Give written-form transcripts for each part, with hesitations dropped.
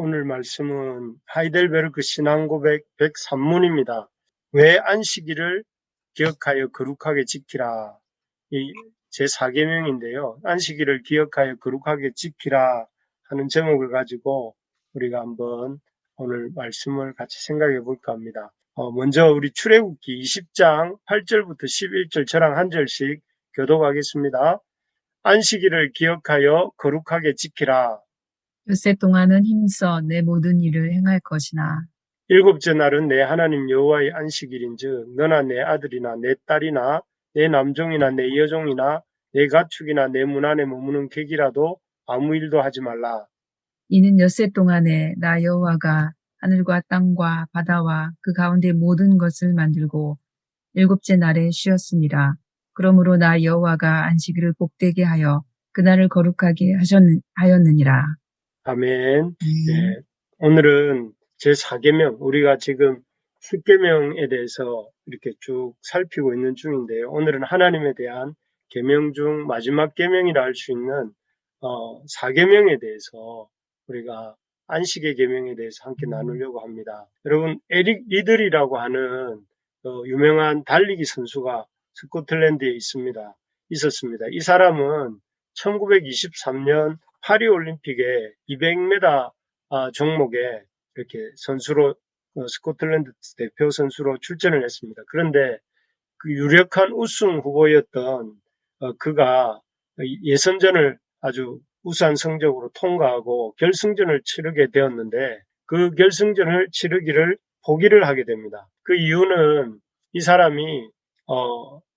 오늘 말씀은 하이델베르크 신앙고백 103문입니다. 왜 안식일을 기억하여 거룩하게 지키라. 이 제4계명인데요. 안식일을 기억하여 거룩하게 지키라 하는 제목을 가지고 우리가 한번 오늘 말씀을 같이 생각해 볼까 합니다. 먼저 우리 출애굽기 20장 8절부터 11절 저랑 한 절씩 교독하겠습니다. 안식일을 기억하여 거룩하게 지키라. 엿새 동안은 힘써 내 모든 일을 행할 것이나 일곱째 날은 내 하나님 여호와의 안식일인즉 너나 내 아들이나 내 딸이나 내 남종이나 내 여종이나 내 가축이나 내 문 안에 머무는 객이라도 아무 일도 하지 말라. 이는 엿새 동안에 나 여호와가 하늘과 땅과 바다와 그 가운데 모든 것을 만들고 일곱째 날에 쉬었습니다. 그러므로 나 여호와가 안식일을 복되게 하여 그날을 거룩하게 하였느니라. 아멘. 예, 오늘은 제4계명, 우리가 지금 10계명에 대해서 이렇게 쭉 살피고 있는 중인데요. 오늘은 하나님에 대한 계명 중 마지막 계명이라 할 수 있는 4계명에 대해서 우리가 안식의 계명에 대해서 함께 나누려고 합니다. 여러분, 에릭 리들이라고 하는 유명한 달리기 선수가 스코틀랜드에 있었습니다. 이 사람은 1923년 파리올림픽에 200m 종목에 이렇게 선수로 스코틀랜드 대표 선수로 출전을 했습니다. 그런데 그 유력한 우승 후보였던 그가 예선전을 아주 우수한 성적으로 통과하고 결승전을 치르게 되었는데 그 결승전을 치르기를 포기를 하게 됩니다. 그 이유는 이 사람이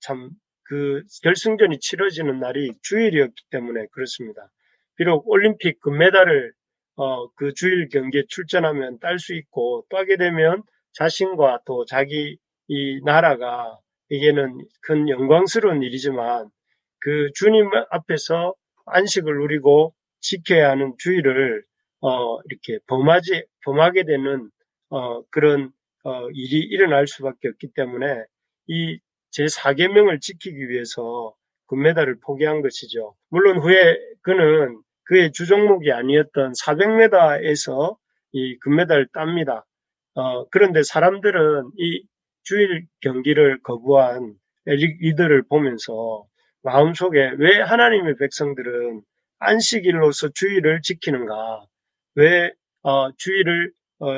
참 그 결승전이 치러지는 날이 주일이었기 때문에 그렇습니다. 비록 올림픽 금메달을 그 주일 경기에 출전하면 딸 수 있고 따게 되면 자신과 또 자기 이 나라가 이게는 큰 영광스러운 일이지만 그 주님 앞에서 안식을 누리고 지켜야 하는 주의를 이렇게 범하게 되는 그런 일이 일어날 수밖에 없기 때문에 이 제4계명을 지키기 위해서 금메달을 포기한 것이죠. 물론 후에 그는 그의 주종목이 아니었던 400m에서 이 금메달을 땁니다. 그런데 사람들은 이 주일 경기를 거부한 에릭 리더를 보면서 마음속에 왜 하나님의 백성들은 안식일로서 주일을 지키는가? 왜 주일을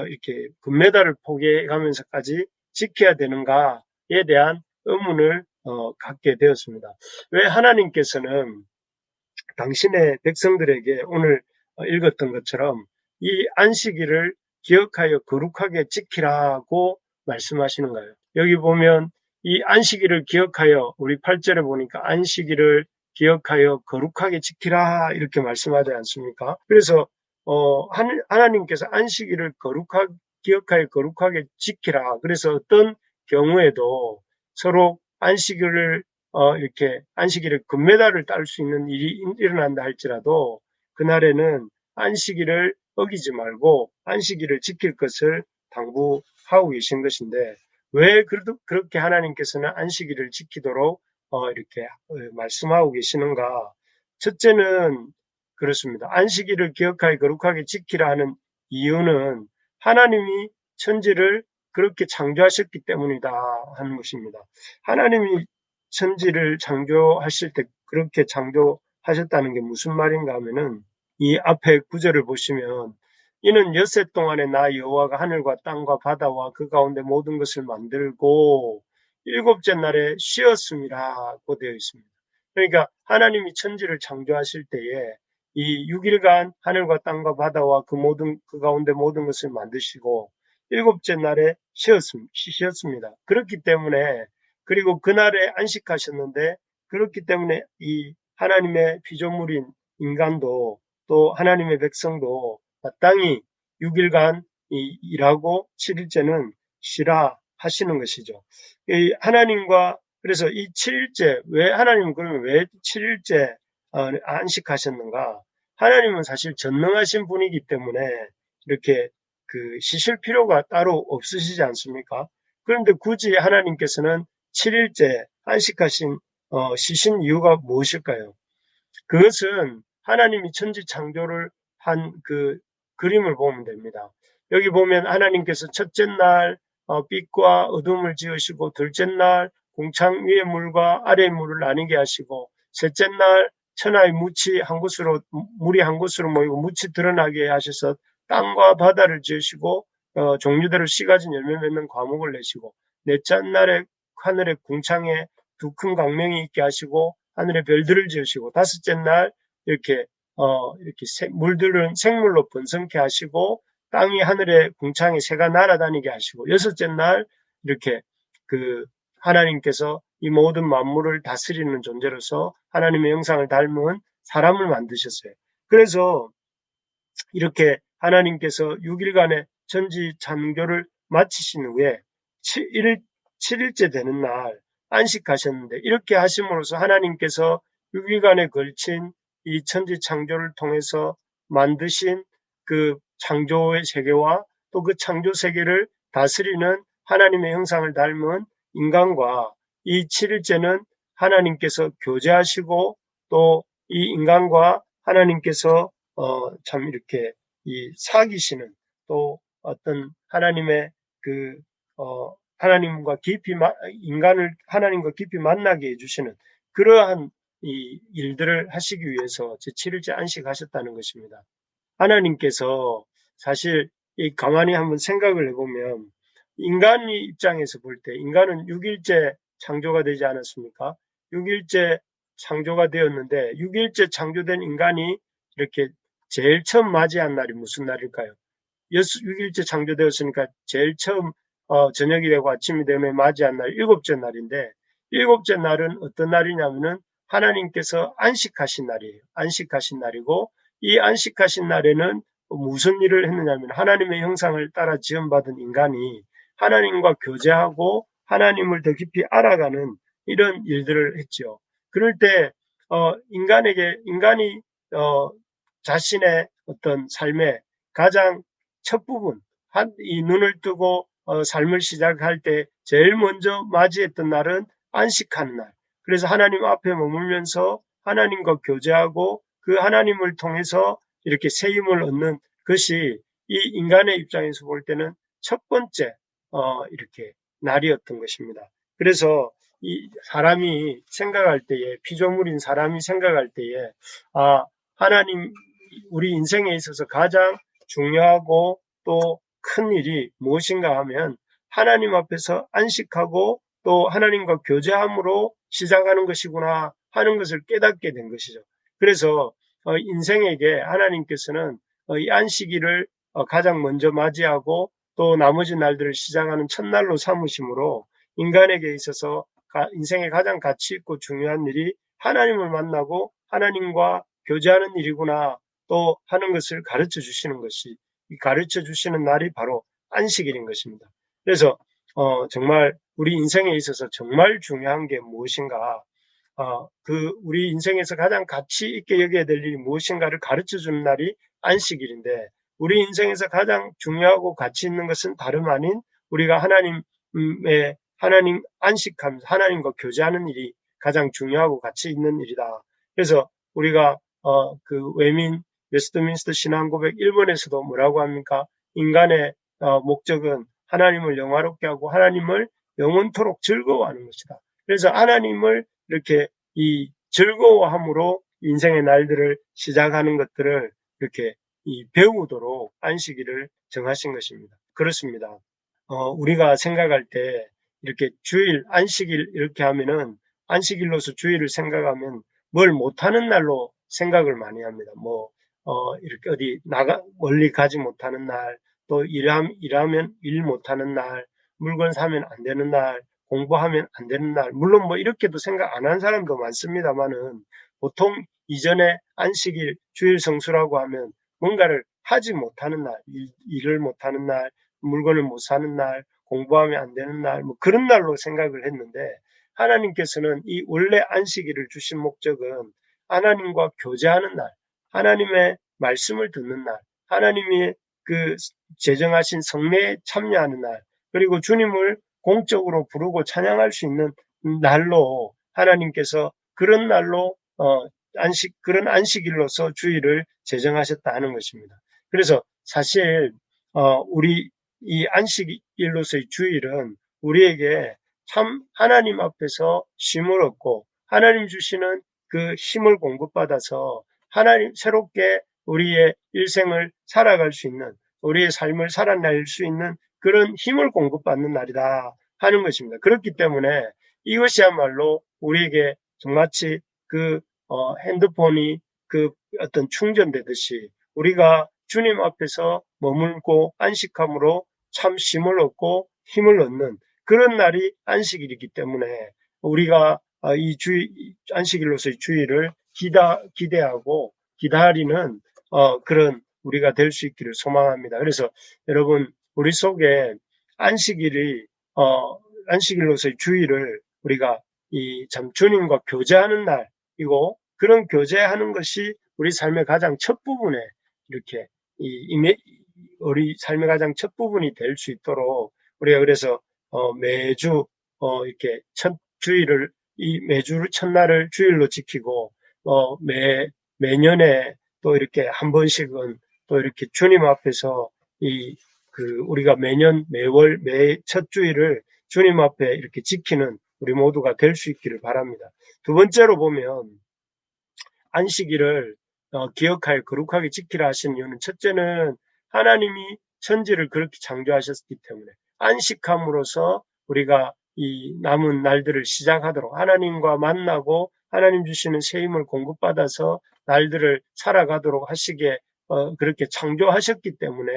이렇게 금메달을 포기해가면서까지 지켜야 되는가에 대한 의문을 갖게 되었습니다. 왜 하나님께서는 당신의 백성들에게 오늘 읽었던 것처럼 이 안식일을 기억하여 거룩하게 지키라고 말씀하시는가요? 여기 보면 이 안식일을 기억하여 우리 8절에 보니까 안식일을 기억하여 거룩하게 지키라 이렇게 말씀하지 않습니까? 그래서 하나님께서 안식일을 기억하여 거룩하게 지키라. 그래서 어떤 경우에도 서로 안식일을 이렇게 안식일에 금메달을 딸 수 있는 일이 일어난다 할지라도 그날에는 안식일을 어기지 말고 안식일을 지킬 것을 당부하고 계신 것인데 왜 그렇게 하나님께서는 안식일을 지키도록 이렇게 말씀하고 계시는가? 첫째는 그렇습니다. 안식일을 기억하여 거룩하게 지키라 하는 이유는 하나님이 천지를 그렇게 창조하셨기 때문이다 하는 것입니다. 하나님이 천지를 창조하실 때 그렇게 창조하셨다는 게 무슨 말인가 하면은 이 앞에 구절을 보시면 이는 엿새 동안에 나 여호와가 하늘과 땅과 바다와 그 가운데 모든 것을 만들고 일곱째 날에 쉬었음이라고 되어 있습니다. 그러니까 하나님이 천지를 창조하실 때에 이 6일간 하늘과 땅과 바다와 그 가운데 모든 것을 만드시고 일곱째 날에 쉬었습니다. 그렇기 때문에 그리고 그날에 안식하셨는데 그렇기 때문에 이 하나님의 피조물인 인간도 또 하나님의 백성도 마땅히 6일간 일하고 7일째는 쉬라 하시는 것이죠. 하나님과 그래서 이 7일째 왜 하나님은 그러면 왜 7일째 안식하셨는가? 하나님은 사실 전능하신 분이기 때문에 이렇게 쉬실 필요가 따로 없으시지 않습니까? 그런데 굳이 하나님께서는 7일째 쉬신 이유가 무엇일까요? 그것은 하나님이 천지 창조를 한 그림을 보면 됩니다. 여기 보면 하나님께서 첫째 날 빛과 어둠을 지으시고, 둘째 날 궁창 위의 물과 아래의 물을 나뉘게 하시고, 셋째 날 천하의 물이 한 곳으로 모이고 묻이 드러나게 하셔서 땅과 바다를 지으시고, 종류대로 씨 가진 열매 맺는 과목을 내시고, 넷째 날에 하늘의 궁창에 두 큰 강명이 있게 하시고 하늘의 별들을 지으시고, 다섯째 날 이렇게 물들은 생물로 번성케 하시고, 땅이 하늘의 궁창에 새가 날아다니게 하시고, 여섯째 날 이렇게 하나님께서 이 모든 만물을 다스리는 존재로서 하나님의 형상을 닮은 사람을 만드셨어요. 그래서 이렇게 하나님께서 6일간의 천지창조를 마치신 후에 7일째 되는 날 안식하셨는데, 이렇게 하심으로써 하나님께서 6일간에 걸친 이 천지창조를 통해서 만드신 그 창조의 세계와 또 그 창조 세계를 다스리는 하나님의 형상을 닮은 인간과 이 7일째는 하나님께서 교제하시고, 또 이 인간과 하나님께서 참 이렇게 사귀시는, 또 어떤 하나님의 하나님과 인간을 하나님과 깊이 만나게 해주시는 그러한 이 일들을 하시기 위해서 제7일째 안식하셨다는 것입니다. 하나님께서 사실 가만히 한번 생각을 해보면, 인간의 입장에서 볼 때 인간은 6일째 창조가 되지 않았습니까? 6일째 창조가 되었는데, 6일째 창조된 인간이 이렇게 제일 처음 맞이한 날이 무슨 날일까요? 6일째 창조되었으니까 제일 처음 저녁이 되고 아침이 되면 맞이한 날, 7째 날인데, 7째 날은 어떤 날이냐면은 하나님께서 안식하신 날이에요. 안식하신 날이고, 이 안식하신 날에는 무슨 일을 했느냐면, 하나님의 형상을 따라 지음받은 인간이 하나님과 교제하고 하나님을 더 깊이 알아가는 이런 일들을 했죠. 그럴 때 인간이 자신의 어떤 삶의 가장 첫 부분, 이 눈을 뜨고 삶을 시작할 때 제일 먼저 맞이했던 날은 안식하는 날. 그래서 하나님 앞에 머물면서 하나님과 교제하고 그 하나님을 통해서 이렇게 새 힘을 얻는 것이 이 인간의 입장에서 볼 때는 첫 번째 이렇게 날이었던 것입니다. 그래서 이 사람이 생각할 때에, 피조물인 사람이 생각할 때에, 하나님, 우리 인생에 있어서 가장 중요하고 또 큰 일이 무엇인가 하면 하나님 앞에서 안식하고 또 하나님과 교제함으로 시작하는 것이구나 하는 것을 깨닫게 된 것이죠. 그래서 인생에게 하나님께서는 이 안식일을 가장 먼저 맞이하고 또 나머지 날들을 시작하는 첫날로 삼으심으로, 인간에게 있어서 인생의 가장 가치 있고 중요한 일이 하나님을 만나고 하나님과 교제하는 일이구나 또 하는 것을 가르쳐 주시는 것이, 가르쳐 주시는 날이 바로 안식일인 것입니다. 그래서 정말 우리 인생에 있어서 정말 중요한 게 무엇인가, 우리 인생에서 가장 가치 있게 여겨야 될 일이 무엇인가를 가르쳐 주는 날이 안식일인데, 우리 인생에서 가장 중요하고 가치 있는 것은 다름 아닌 우리가 하나님 안식하면서 하나님과 교제하는 일이 가장 중요하고 가치 있는 일이다. 그래서 우리가 외민 웨스트민스터 신앙 고백 1번에서도 뭐라고 합니까? 인간의 목적은 하나님을 영화롭게 하고 하나님을 영원토록 즐거워하는 것이다. 그래서 하나님을 이렇게 이 즐거워함으로 인생의 날들을 시작하는 것들을 이렇게 배우도록 안식일을 정하신 것입니다. 그렇습니다. 우리가 생각할 때 이렇게 주일, 안식일 이렇게 하면은, 안식일로서 주일을 생각하면 뭘 못하는 날로 생각을 많이 합니다. 이렇게 어디 멀리 가지 못하는 날, 또 일하면 일 못하는 날, 물건 사면 안 되는 날, 공부하면 안 되는 날, 물론 이렇게도 생각 안 한 사람도 많습니다만은, 보통 이전에 안식일, 주일 성수라고 하면 뭔가를 하지 못하는 날, 일을 못하는 날, 물건을 못 사는 날, 공부하면 안 되는 날, 그런 날로 생각을 했는데, 하나님께서는 이 원래 안식일을 주신 목적은 하나님과 교제하는 날, 하나님의 말씀을 듣는 날, 하나님이 제정하신 성례에 참여하는 날, 그리고 주님을 공적으로 부르고 찬양할 수 있는 날로 하나님께서 그런 날로 그런 안식일로서 주일을 제정하셨다 하는 것입니다. 그래서 사실 우리 이 안식일로서의 주일은 우리에게 참 하나님 앞에서 쉼을 얻고 하나님 주시는 그 힘을 공급받아서 하나님 새롭게 우리의 일생을 살아갈 수 있는, 우리의 삶을 살아낼 수 있는 그런 힘을 공급받는 날이다 하는 것입니다. 그렇기 때문에 이것이야말로 우리에게 정마치 그 핸드폰이 그 어떤 충전되듯이 우리가 주님 앞에서 머물고 안식함으로 참 쉼을 얻고 힘을 얻는 그런 날이 안식일이기 때문에 우리가 이 안식일로서의 주일을 기대하고 기다리는 그런 우리가 될 수 있기를 소망합니다. 그래서 여러분 우리 속에 안식일이 안식일로서의 주일을 우리가 이 참 주님과 교제하는 날이고 그런 교제하는 것이 우리 삶의 가장 첫 부분에 이렇게 우리 삶의 가장 첫 부분이 될 수 있도록 우리가 그래서 매주 이렇게 첫 주일을 매주 첫날을 주일로 지키고 매년에 또 이렇게 한 번씩은 또 이렇게 주님 앞에서 우리가 매년 매월 매 첫 주일을 주님 앞에 이렇게 지키는 우리 모두가 될 수 있기를 바랍니다. 두 번째로 보면 안식일을 기억하여 거룩하게 지키라 하신 이유는 첫째는 하나님이 천지를 그렇게 창조하셨기 때문에 안식함으로써 우리가 이 남은 날들을 시작하도록 하나님과 만나고 하나님 주시는 새 힘을 공급받아서 날들을 살아가도록 하시게 그렇게 창조하셨기 때문에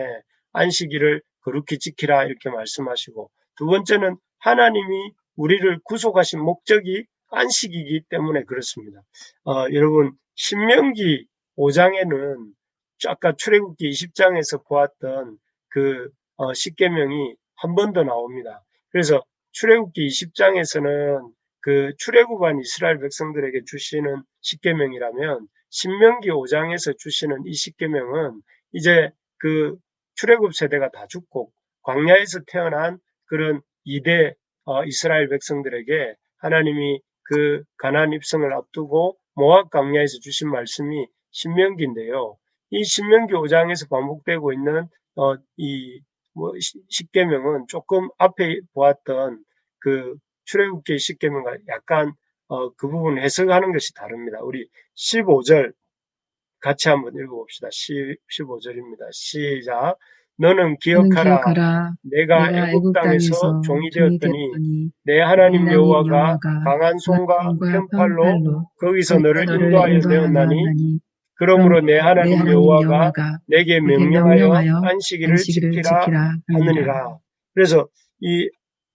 안식일을 거룩히 지키라 이렇게 말씀하시고 두 번째는 하나님이 우리를 구속하신 목적이 안식이기 때문에 그렇습니다. 여러분 신명기 5장에는 아까 출애굽기 20장에서 보았던 그 십계명이 한 번 더 나옵니다. 그래서 출애굽기 20장에서는 그 출애굽한 이스라엘 백성들에게 주시는 십계명이라면 신명기 5장에서 주시는 이 십계명은 이제 그 출애굽 세대가 다 죽고 광야에서 태어난 그런 2대 이스라엘 백성들에게 하나님이 그 가나안 입성을 앞두고 모압 광야에서 주신 말씀이 신명기인데요. 이 신명기 5장에서 반복되고 있는 이 십계명은 조금 앞에 보았던 그 출애굽기 십계명과 약간 그 부분 해석하는 것이 다릅니다. 우리 15절 같이 한번 읽어봅시다. 15절입니다. 시작. 너는 너는 기억하라. 기억하라. 내가 내가 애굽 애굽 땅에서 땅에서 종이 종이 되었더니 되었더니 내 내 하나님 하나님 여호와가 여호와가 강한 강한 손과 손과 편팔로 편팔로 거기서 거기서 너를 너를 인도하여 인도하여 내었나니 내었나니 그러므로 내 그러므로 내 하나님 하나님 여호와가 여호와가 내게 내게 명령하여 명령하여 안식일을 안식일을 지키라 지키라 하니라. 하느니라. 그래서 이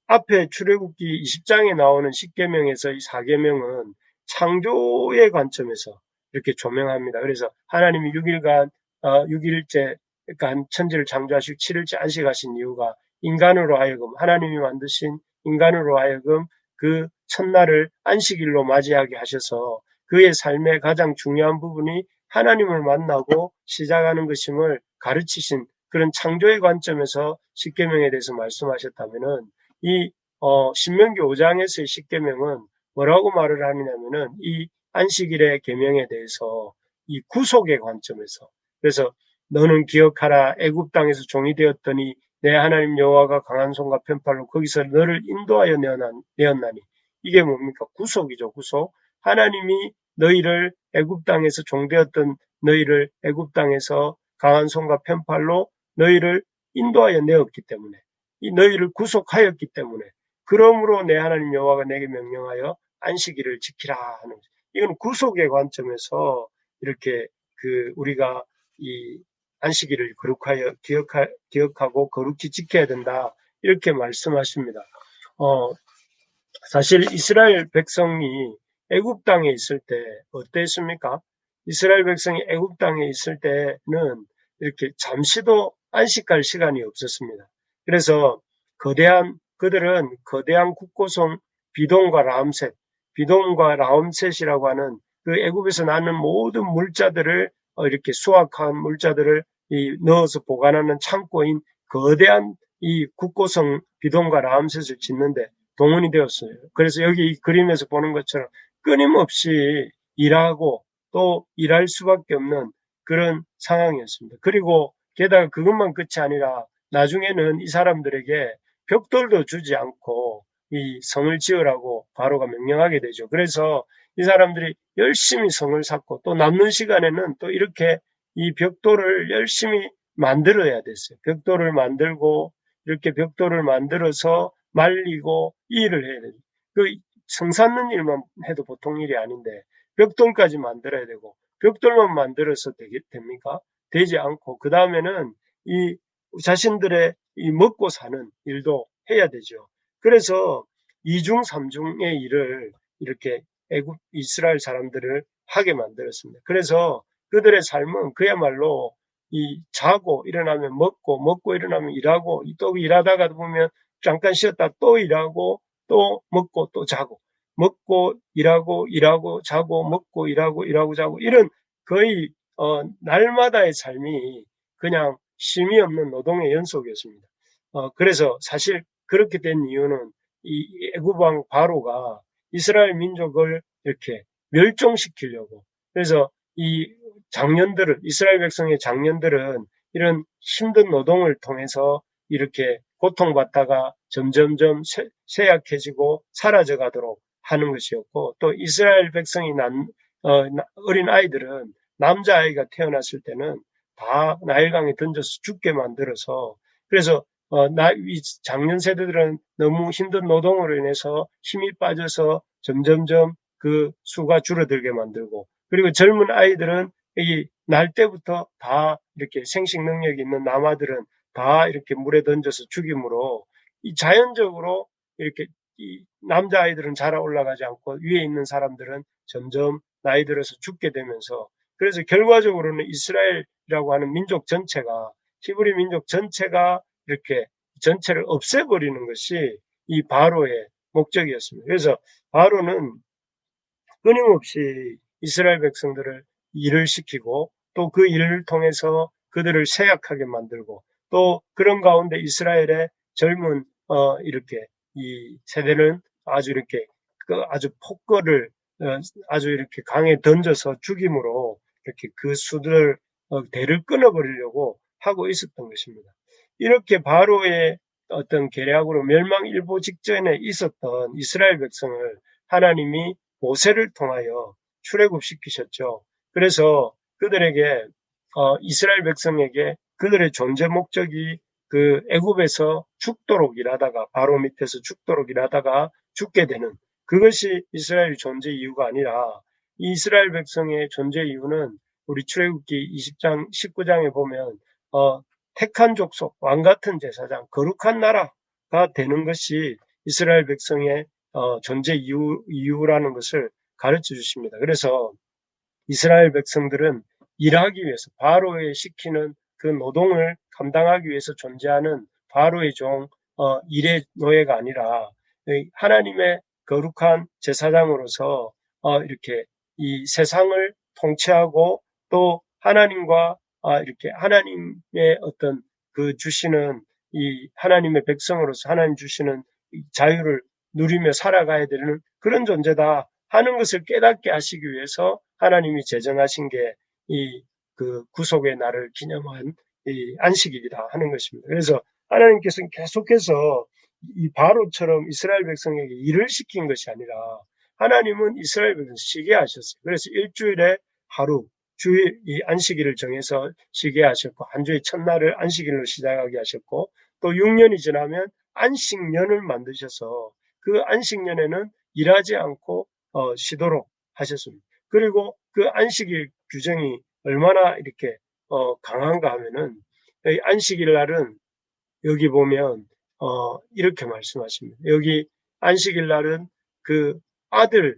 앞에 출애굽기 20장에 나오는 십계명에서 이 4계명은 창조의 관점에서 이렇게 조명합니다. 그래서 하나님이 6일간 6일째 그러니까 천지를 창조하시고 7일째 안식하신 이유가 인간으로 하여금 하나님이 만드신 인간으로 하여금 그 첫날을 안식일로 맞이하게 하셔서 그의 삶의 가장 중요한 부분이 하나님을 만나고 시작하는 것임을 가르치신 그런 창조의 관점에서 십계명에 대해서 말씀하셨다면은 이 신명기 5장에서의 십계명은 뭐라고 말을 하느냐면은 이 안식일의 계명에 대해서 이 구속의 관점에서 그래서 너는 기억하라 애굽 땅에서 종이 되었더니 내 하나님 여호와가 강한 손과 편팔로 거기서 너를 인도하여 내었나니 이게 뭡니까? 구속이죠. 구속. 하나님이 너희를 애굽 땅에서 종되었던 너희를 애굽 땅에서 강한 손과 편팔로 너희를 인도하여 내었기 때문에 이 너희를 구속하였기 때문에 그러므로 내 하나님 여호와가 내게 명령하여 안식일을 지키라 하는 거죠. 이건 구속의 관점에서 이렇게 우리가 이 안식일을 거룩하여 기억하고 거룩히 지켜야 된다 이렇게 말씀하십니다. 사실 이스라엘 백성이 애굽 땅에 있을 때 어땠습니까? 이스라엘 백성이 애굽 땅에 있을 때는 이렇게 잠시도 안식할 시간이 없었습니다. 그래서 그들은 거대한 국고성 비돔과 라암셋이라고 하는 그 애굽에서 나는 모든 물자들을 이렇게 수확한 물자들을 넣어서 보관하는 창고인 거대한 이 국고성 비돔과 라암셋을 짓는데 동원이 되었어요. 그래서 여기 이 그림에서 보는 것처럼 끊임없이 일하고 또 일할 수밖에 없는 그런 상황이었습니다. 그리고 게다가 그것만 끝이 아니라 나중에는 이 사람들에게 벽돌도 주지 않고 이 성을 지으라고 바로가 명령하게 되죠. 그래서 이 사람들이 열심히 성을 쌓고 또 남는 시간에는 또 이렇게 이 벽돌을 열심히 만들어야 됐어요. 벽돌을 만들고 이렇게 벽돌을 만들어서 말리고 이 일을 해야 돼요. 그 성 쌓는 일만 해도 보통 일이 아닌데 벽돌까지 만들어야 되고 벽돌만 만들어서 됩니까? 되지 않고 그 다음에는 이 자신들의 이 먹고 사는 일도 해야 되죠. 그래서 이중 삼중의 일을 이렇게 애굽 이스라엘 사람들을 하게 만들었습니다. 그래서 그들의 삶은 그야말로 이 자고 일어나면 먹고 먹고 일어나면 일하고 또 일하다가 보면 잠깐 쉬었다 또 일하고 또 먹고 또 자고 먹고 일하고 자고 먹고 일하고 자고 이런 거의 날마다의 삶이 그냥 쉼이 없는 노동의 연속이었습니다. 그래서 사실 그렇게 된 이유는 이 애굽 왕 바로가 이스라엘 민족을 이렇게 멸종시키려고 그래서 이 장년들은 이스라엘 백성의 장년들은 이런 힘든 노동을 통해서 이렇게 고통받다가 점점점 쇠약해지고 사라져 가도록 하는 것이었고 또 이스라엘 백성이 어린 아이들은 남자아이가 태어났을 때는 다 나일강에 던져서 죽게 만들어서 그래서 이 장년 세대들은 너무 힘든 노동으로 인해서 힘이 빠져서 점점점 그 수가 줄어들게 만들고 그리고 젊은 아이들은 이 날 때부터 다 이렇게 생식 능력이 있는 남아들은 다 이렇게 물에 던져서 죽임으로 이 자연적으로 이렇게 이 남자아이들은 자라 올라가지 않고 위에 있는 사람들은 점점 나이 들어서 죽게 되면서 그래서 결과적으로는 이스라엘이라고 하는 민족 전체가 히브리 민족 전체가 이렇게 전체를 없애버리는 것이 이 바로의 목적이었습니다. 그래서 바로는 끊임없이 이스라엘 백성들을 일을 시키고 또 그 일을 통해서 그들을 쇠약하게 만들고 또 그런 가운데 이스라엘의 젊은 이렇게 이 세대는 아주 이렇게 아주 폭거를 아주 이렇게 강에 던져서 죽임으로 이렇게 그 수들 대를 끊어버리려고 하고 있었던 것입니다. 이렇게 바로의 어떤 계략으로 멸망일보 직전에 있었던 이스라엘 백성을 하나님이 모세를 통하여 출애굽시키셨죠. 그래서 그들에게 이스라엘 백성에게 그들의 존재 목적이 그 애굽에서 죽도록 일하다가 바로 밑에서 죽도록 일하다가 죽게 되는 그것이 이스라엘 존재 이유가 아니라 이스라엘 백성의 존재 이유는 우리 출애굽기 20장 19장에 보면 택한 족속 왕 같은 제사장 거룩한 나라가 되는 것이 이스라엘 백성의 존재 이유라는 것을 가르쳐 주십니다. 그래서 이스라엘 백성들은 일하기 위해서 바로의 시키는 그 노동을 감당하기 위해서 존재하는 바로의 일의 노예가 아니라 하나님의 거룩한 제사장으로서 이렇게 이 세상을 통치하고 또 하나님과 이렇게 하나님의 어떤 그 주시는 이 하나님의 백성으로서 하나님 주시는 자유를 누리며 살아가야 되는 그런 존재다 하는 것을 깨닫게 하시기 위해서 하나님이 제정하신 게 이 그 구속의 날을 기념한 이 안식일이다 하는 것입니다. 그래서 하나님께서는 계속해서 이 바로처럼 이스라엘 백성에게 일을 시킨 것이 아니라 하나님은 이스라엘 백성 쉬게 하셨어요. 그래서 일주일에 하루 주일 이 안식일을 정해서 쉬게 하셨고 한 주의 첫날을 안식일로 시작하게 하셨고 또 6년이 지나면 안식년을 만드셔서 그 안식년에는 일하지 않고 쉬도록 하셨습니다. 그리고 그 안식일 규정이 얼마나 이렇게 강한가 하면은 안식일 날은 여기 보면 이렇게 말씀하십니다. 여기 안식일 날은 그 아들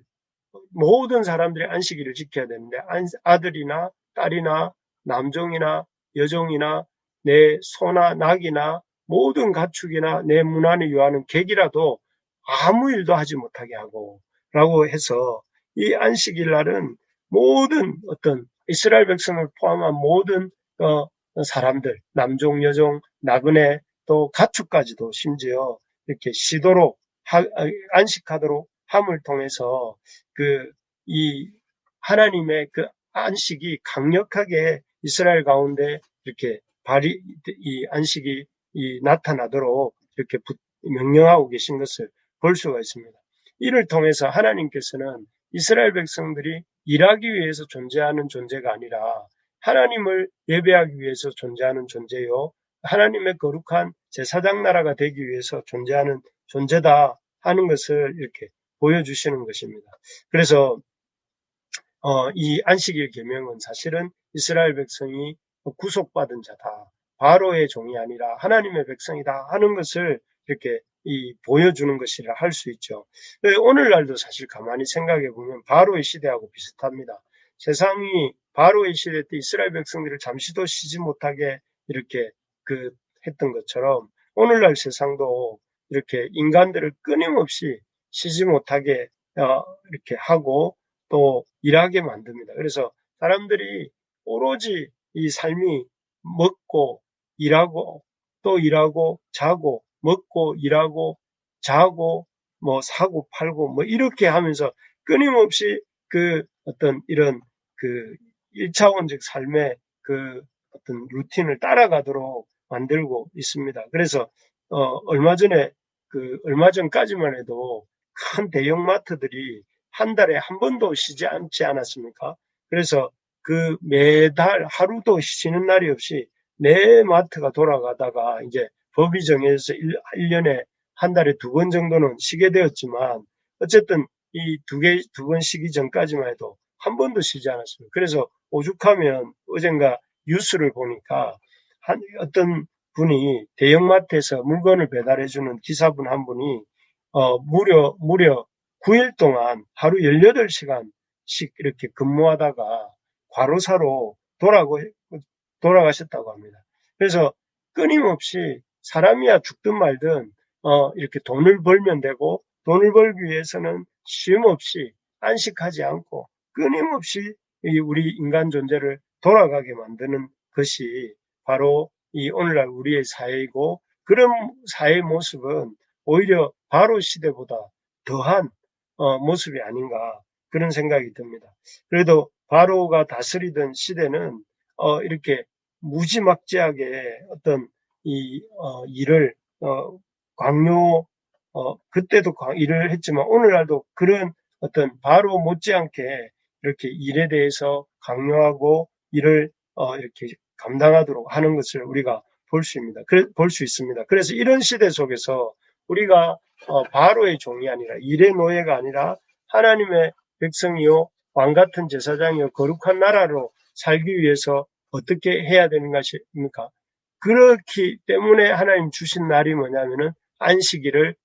모든 사람들이 안식일을 지켜야 되는데 아들이나 딸이나 남종이나 여종이나 내 소나 낙이나 모든 가축이나 내 문 안에 유하는 객이라도 아무 일도 하지 못하게 하고 라고 해서 이 안식일 날은 모든 어떤 이스라엘 백성을 포함한 모든 사람들 남종 여종 나그네 또 가축까지도 심지어 이렇게 쉬도록 안식하도록 함을 통해서 이 하나님의 그 안식이 강력하게 이스라엘 가운데 이렇게 이 안식이 나타나도록 이렇게 명령하고 계신 것을 볼 수가 있습니다. 이를 통해서 하나님께서는 이스라엘 백성들이 일하기 위해서 존재하는 존재가 아니라 하나님을 예배하기 위해서 존재하는 존재요, 하나님의 거룩한 제사장 나라가 되기 위해서 존재하는 존재다 하는 것을 이렇게 보여주시는 것입니다. 그래서 이 안식일 계명은 사실은 이스라엘 백성이 구속받은 자다, 바로의 종이 아니라 하나님의 백성이다 하는 것을 이렇게 보여주는 것이라 할 수 있죠. 오늘날도 사실 가만히 생각해 보면 바로의 시대하고 비슷합니다. 세상이 바로의 시대 때 이스라엘 백성들을 잠시도 쉬지 못하게 이렇게 했던 것처럼 오늘날 세상도 이렇게 인간들을 끊임없이 쉬지 못하게 이렇게 하고 또 일하게 만듭니다. 그래서 사람들이 오로지 이 삶이 먹고 일하고 또 일하고 자고 먹고 일하고 자고 뭐 사고 팔고 뭐 이렇게 하면서 끊임없이 어떤 이런 1차원적 삶의 어떤 루틴을 따라가도록 만들고 있습니다. 그래서 얼마 전까지만 해도 큰 대형마트들이 한 달에 한 번도 쉬지 않지 않았습니까? 그래서 매달 하루도 쉬는 날이 없이 내 마트가 돌아가다가 이제 법이 정해져서 1년에 한 달에 2번 정도는 쉬게 되었지만 어쨌든 이 두 번 쉬기 전까지만 해도 한 번도 쉬지 않았습니다. 그래서 오죽하면 어젠가 뉴스를 보니까 어떤 분이 대형마트에서 물건을 배달해주는 기사분 한 분이 무려 9일 동안 하루 18시간씩 이렇게 근무하다가 과로사로 돌아가셨다고 합니다. 그래서 끊임없이 사람이야 죽든 말든 이렇게 돈을 벌면 되고, 돈을 벌기 위해서는 쉼 없이 안식하지 않고 끊임없이 우리 인간 존재를 돌아가게 만드는 것이 바로 이 오늘날 우리의 사회이고, 그런 사회의 모습은 오히려 바로 시대보다 더한 모습이 아닌가, 그런 생각이 듭니다. 그래도 바로가 다스리던 시대는 이렇게 무지막지하게 어떤 일을 그때도 일을 했지만 오늘날도 그런 어떤 바로 못지않게 이렇게 일에 대해서 강요하고 일을 이렇게 감당하도록 하는 것을 우리가 볼 수 있습니다. 그래서 이런 시대 속에서 우리가 바로의 종이 아니라 일의 노예가 아니라 하나님의 백성이요 왕같은 제사장이요 거룩한 나라로 살기 위해서 어떻게 해야 되는 것입니까? 그렇기 때문에 하나님 주신 날이 뭐냐면은 안식일을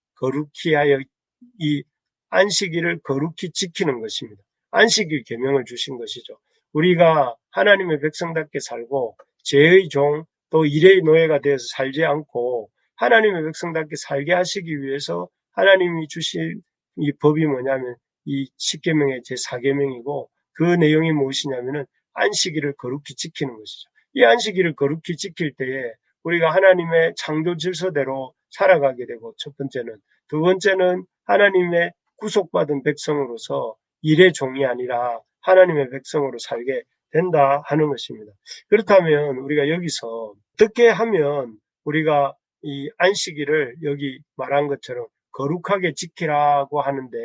거룩히 지키는 것입니다. 안식일 계명을 주신 것이죠. 우리가 하나님의 백성답게 살고 죄의 종 또 일의 노예가 되어서 살지 않고 하나님의 백성답게 살게 하시기 위해서 하나님이 주신 이 법이 뭐냐면 이 10계명의 제4계명이고, 그 내용이 무엇이냐면은 안식일을 거룩히 지키는 것이죠. 이 안식일을 거룩히 지킬 때에 우리가 하나님의 창조 질서대로 살아가게 되고, 첫 번째는. 두 번째는 하나님의 구속받은 백성으로서 일의 종이 아니라 하나님의 백성으로 살게 된다 하는 것입니다. 그렇다면 우리가 여기서 어떻게 하면 우리가 이 안식일을 여기 말한 것처럼 거룩하게 지키라고 하는데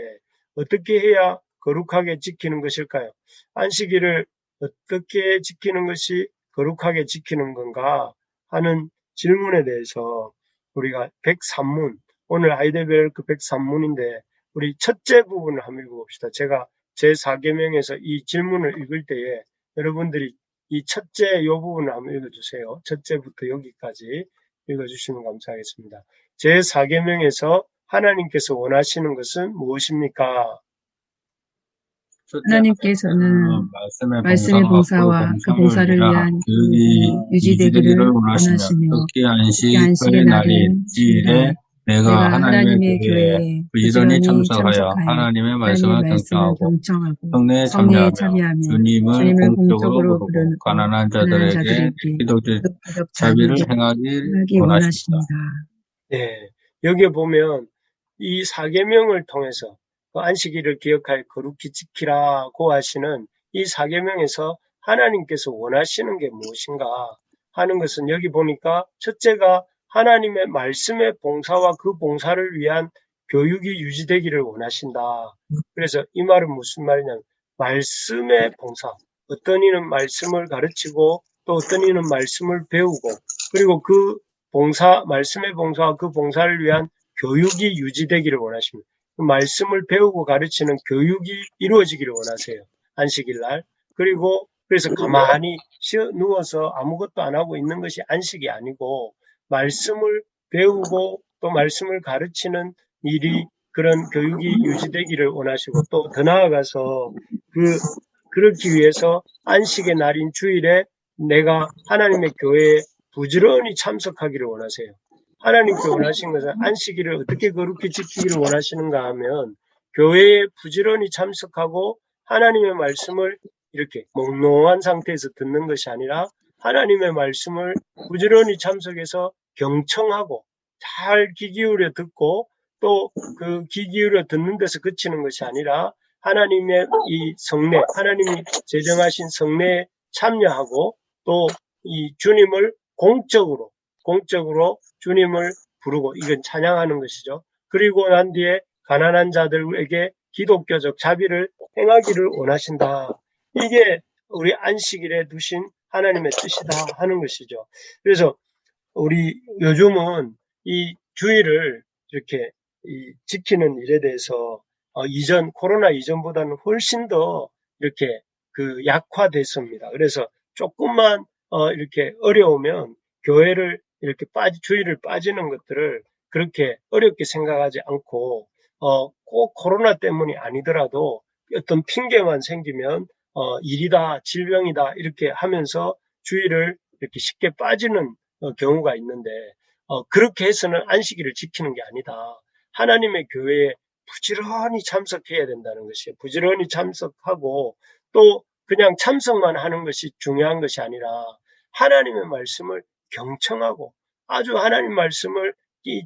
어떻게 해야 거룩하게 지키는 것일까요? 안식일을 어떻게 지키는 것이 거룩하게 지키는 건가 하는 질문에 대해서 우리가 103문, 오늘 하이델베르크 103문인데 우리 첫째 부분을 한번 읽어봅시다. 제가 제4계명에서 이 질문을 읽을 때에 여러분들이 이 첫째 이 부분을 한번 읽어주세요. 첫째부터 여기까지 읽어주시면 감사하겠습니다. 제4계명에서 하나님께서 원하시는 것은 무엇입니까? 하나님께서는 말씀의 봉사와 그 봉사를 위한 교육이 유지되기를 원하시며 특히 안식의 날인 주일에 내가 하나님의 교회에 부지런히 참석하여 하나님의 말씀을 경청하고 성례에 참여하며 주님을 공적으로 부르고 가난한 자들에게 기독적 자비를 행하기 원하십니다. 네, 여기에 보면 이 4계명을 통해서 안식일을 기억하여 거룩히 지키라고 하시는 이 4계명에서 하나님께서 원하시는 게 무엇인가 하는 것은 여기 보니까 첫째가 하나님의 말씀의 봉사와 그 봉사를 위한 교육이 유지되기를 원하신다. 그래서 이 말은 무슨 말이냐면 말씀의 봉사. 어떤 이는 말씀을 가르치고 또 어떤 이는 말씀을 배우고 그리고 그 봉사, 말씀의 봉사와 그 봉사를 위한 교육이 유지되기를 원하십니다. 그 말씀을 배우고 가르치는 교육이 이루어지기를 원하세요. 안식일 날. 그리고 그래서 가만히 누워서 아무것도 안 하고 있는 것이 안식이 아니고 말씀을 배우고 또 말씀을 가르치는 일이 그런 교육이 유지되기를 원하시고 또 더 나아가서 그렇기 위해서 안식의 날인 주일에 내가 하나님의 교회에 부지런히 참석하기를 원하세요. 하나님께 원하신 것은 안식일을 어떻게 거룩히 지키기를 원하시는가 하면 교회에 부지런히 참석하고 하나님의 말씀을 이렇게 몽롱한 상태에서 듣는 것이 아니라 하나님의 말씀을 부지런히 참석해서 경청하고 잘 귀 기울여 듣고 또 그 귀 기울여 듣는 데서 그치는 것이 아니라 하나님의 이 성례, 하나님이 제정하신 성례에 참여하고 또 이 주님을 공적으로 주님을 부르고 이건 찬양하는 것이죠. 그리고 난 뒤에 가난한 자들에게 기독교적 자비를 행하기를 원하신다. 이게 우리 안식일에 두신 하나님의 뜻이다 하는 것이죠. 그래서 우리 요즘은 이 주일을 이렇게 지키는 일에 대해서 코로나 이전보다는 훨씬 더 이렇게 그 약화됐습니다. 그래서 조금만 이렇게 어려우면 교회를 이렇게 주일을 빠지는 것들을 그렇게 어렵게 생각하지 않고 꼭 코로나 때문이 아니더라도 어떤 핑계만 생기면 일이다, 질병이다 이렇게 하면서 주일을 이렇게 쉽게 빠지는 경우가 있는데 그렇게 해서는 안식일을 지키는 게 아니다. 하나님의 교회에 부지런히 참석해야 된다는 것이에요. 부지런히 참석하고 또 그냥 참석만 하는 것이 중요한 것이 아니라 하나님의 말씀을 경청하고 아주 하나님 말씀을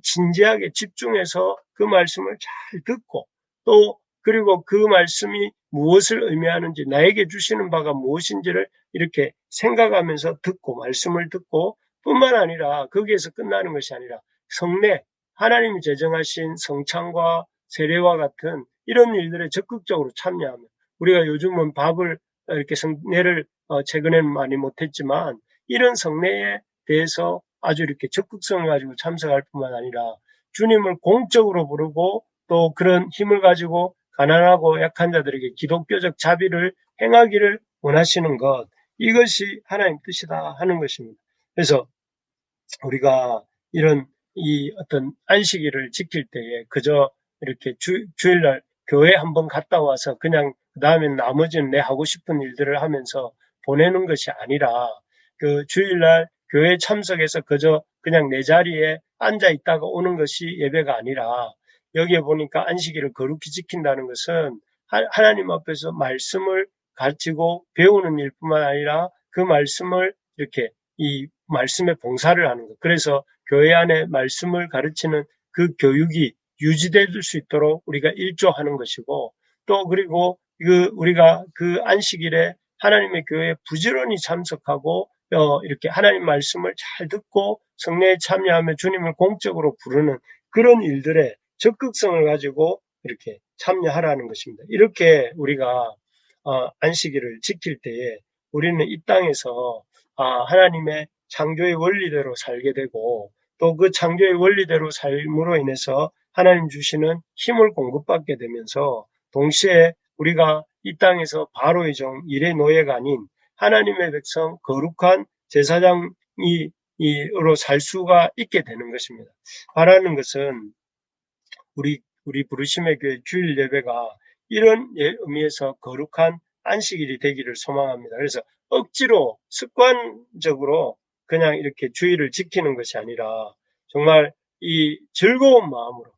진지하게 집중해서 그 말씀을 잘 듣고 또 그리고 그 말씀이 무엇을 의미하는지 나에게 주시는 바가 무엇인지를 이렇게 생각하면서 듣고 말씀을 듣고 뿐만 아니라 거기에서 끝나는 것이 아니라 성례, 하나님이 제정하신 성찬과 세례와 같은 이런 일들에 적극적으로 참여하며 우리가 요즘은 밥을 이렇게 성례를 최근에는 많이 못했지만 이런 성례에 대해서 아주 이렇게 적극성을 가지고 참석할 뿐만 아니라 주님을 공적으로 부르고 또 그런 힘을 가지고 가난하고 약한 자들에게 기독교적 자비를 행하기를 원하시는 것 이것이 하나님 뜻이다 하는 것입니다. 그래서 우리가 이런 이 어떤 안식일을 지킬 때에 그저 이렇게 주일날 교회 한번 갔다 와서 그냥 그 다음에 나머지는 내 하고 싶은 일들을 하면서 보내는 것이 아니라 그 주일날 교회 참석해서 그저 그냥 내 자리에 앉아 있다가 오는 것이 예배가 아니라 여기에 보니까 안식일을 거룩히 지킨다는 것은 하나님 앞에서 말씀을 가르치고 배우는 일뿐만 아니라 그 말씀을 이렇게 이 말씀의 봉사를 하는 것. 그래서 교회 안에 말씀을 가르치는 그 교육이 유지될 수 있도록 우리가 일조하는 것이고 또 그리고 우리가 그 안식일에 하나님의 교회에 부지런히 참석하고 이렇게 하나님 말씀을 잘 듣고 성례에 참여하며 주님을 공적으로 부르는 그런 일들에 적극성을 가지고 이렇게 참여하라는 것입니다. 이렇게 우리가 안식일을 지킬 때에 우리는 이 땅에서 하나님의 창조의 원리대로 살게 되고 또 그 창조의 원리대로 삶으로 인해서 하나님 주시는 힘을 공급받게 되면서 동시에 우리가 이 땅에서 바로의 종, 일의 노예가 아닌 하나님의 백성, 거룩한 제사장으로 살 수가 있게 되는 것입니다. 바라는 것은 우리 부르심의 교회 주일 예배가 이런 의미에서 거룩한 안식일이 되기를 소망합니다. 그래서 억지로 습관적으로 그냥 이렇게 주일을 지키는 것이 아니라 정말 이 즐거운 마음으로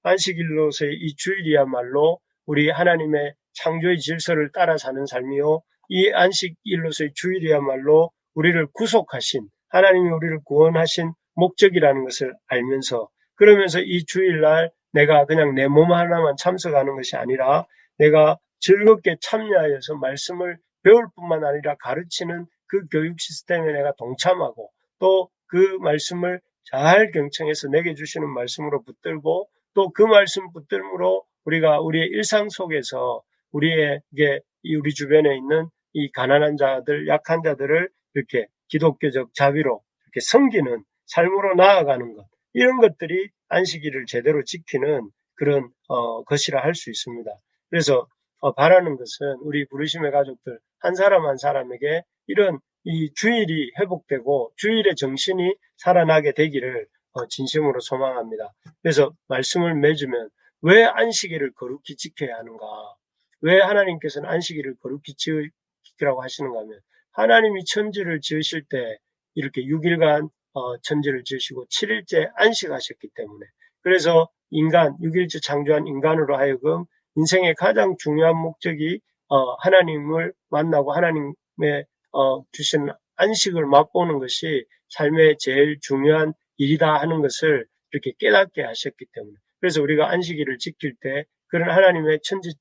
안식일로서의 이 주일이야말로 우리 하나님의 창조의 질서를 따라 사는 삶이요 이 안식일로서의 주일이야말로 우리를 구속하신 하나님이 우리를 구원하신 목적이라는 것을 알면서 그러면서 이 주일날 내가 그냥 내 몸 하나만 참석하는 것이 아니라 내가 즐겁게 참여하여서 말씀을 배울 뿐만 아니라 가르치는 그 교육 시스템에 내가 동참하고 또 그 말씀을 잘 경청해서 내게 주시는 말씀으로 붙들고 또 그 말씀 붙들므로 우리가 우리의 일상 속에서 우리에게 우리 주변에 있는 이 가난한 자들, 약한 자들을 이렇게 기독교적 자비로 이렇게 섬기는 삶으로 나아가는 것, 이런 것들이 안식일을 제대로 지키는 그런 것이라 할 수 있습니다. 그래서 바라는 것은 우리 부르심의 가족들 한 사람 한 사람에게 이런 이 주일이 회복되고 주일의 정신이 살아나게 되기를 진심으로 소망합니다. 그래서 말씀을 맺으면 왜 안식일을 거룩히 지켜야 하는가? 왜 하나님께서는 안식일을 거룩히 지키라고 하시는가 하면 하나님이 천지를 지으실 때 이렇게 6일간 천지를 지으시고 7일째 안식하셨기 때문에, 그래서 인간, 6일째 창조한 인간으로 하여금 인생의 가장 중요한 목적이 하나님을 만나고 하나님의 주신 안식을 맛보는 것이 삶의 제일 중요한 일이다 하는 것을 이렇게 깨닫게 하셨기 때문에, 그래서 우리가 안식일을 지킬 때 그런 하나님의 천지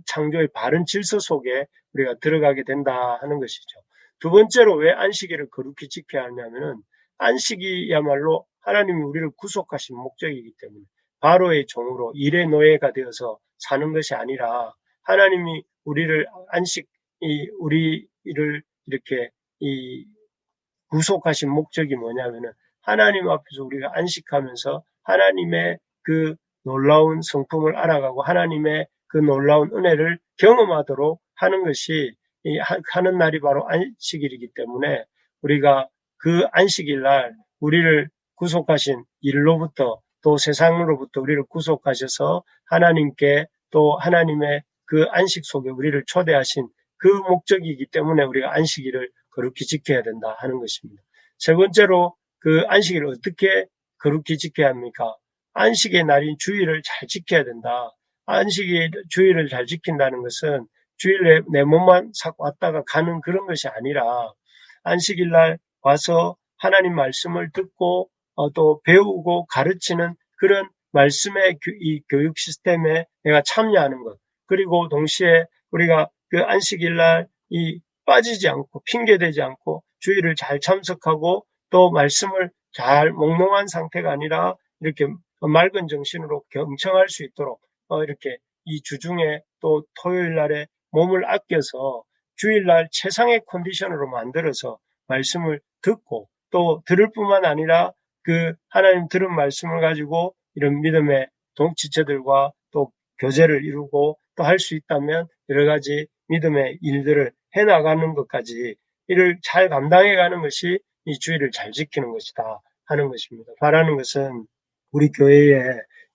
창조의 바른 질서 속에 우리가 들어가게 된다 하는 것이죠. 두 번째로 왜 안식일을 거룩히 지켜야 하냐면은 안식이야말로 하나님이 우리를 구속하신 목적이기 때문에 바로의 종으로 일의 노예가 되어서 사는 것이 아니라 하나님이 우리를 우리를 이렇게 구속하신 목적이 뭐냐면은 하나님 앞에서 우리가 안식하면서 하나님의 그 놀라운 성품을 알아가고 하나님의 그 놀라운 은혜를 경험하도록 하는 것이 하는 날이 바로 안식일이기 때문에 우리가 그 안식일 날 우리를 구속하신 일로부터 또 세상으로부터 우리를 구속하셔서 하나님께 또 하나님의 그 안식 속에 우리를 초대하신 그 목적이기 때문에 우리가 안식일을 거룩히 지켜야 된다 하는 것입니다. 세 번째로 그 안식일을 어떻게 거룩히 지켜야 합니까? 안식의 날인 주일을 잘 지켜야 된다. 안식의 주일을 잘 지킨다는 것은 주일에 내 몸만 싹 왔다가 가는 그런 것이 아니라 안식일 날 와서 하나님 말씀을 듣고 또 배우고 가르치는 그런 말씀의 이 교육 시스템에 내가 참여하는 것, 그리고 동시에 우리가 그 안식일 날 이 빠지지 않고 핑계대지 않고 주일을 잘 참석하고 또 말씀을 잘 몽롱한 상태가 아니라 이렇게 맑은 정신으로 경청할 수 있도록 이렇게 이 주중에 또 토요일 날에 몸을 아껴서 주일날 최상의 컨디션으로 만들어서 말씀을 듣고 또 들을 뿐만 아니라 그 하나님 들은 말씀을 가지고 이런 믿음의 동지체들과 또 교제를 이루고 또 할 수 있다면 여러 가지 믿음의 일들을 해나가는 것까지 이를 잘 감당해가는 것이 이 주일을 잘 지키는 것이다 하는 것입니다. 바라는 것은 우리 교회에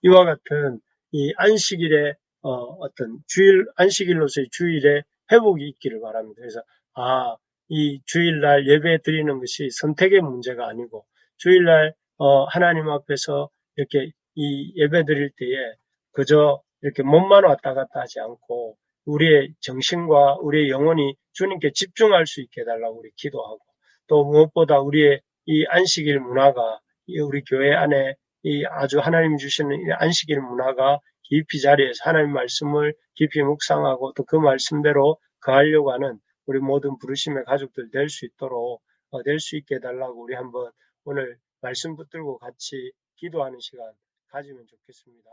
이와 같은 이 안식일의 어떤 안식일로서의 주일의 회복이 있기를 바랍니다. 그래서 이 주일날 예배 드리는 것이 선택의 문제가 아니고 주일날 하나님 앞에서 이렇게 이 예배 드릴 때에 그저 이렇게 몸만 왔다 갔다 하지 않고 우리의 정신과 우리의 영혼이 주님께 집중할 수 있게 해달라고 우리 기도하고, 또 무엇보다 우리의 이 안식일 문화가 우리 교회 안에 이 아주 하나님 주시는 이 안식일 문화가 깊이 자리에서 하나님 말씀을 깊이 묵상하고 또 그 말씀대로 거하려고 하는 우리 모든 부르심의 가족들 될 수 있도록 될 수 있게 해달라고 우리 한번 오늘 말씀 붙들고 같이 기도하는 시간 가지면 좋겠습니다.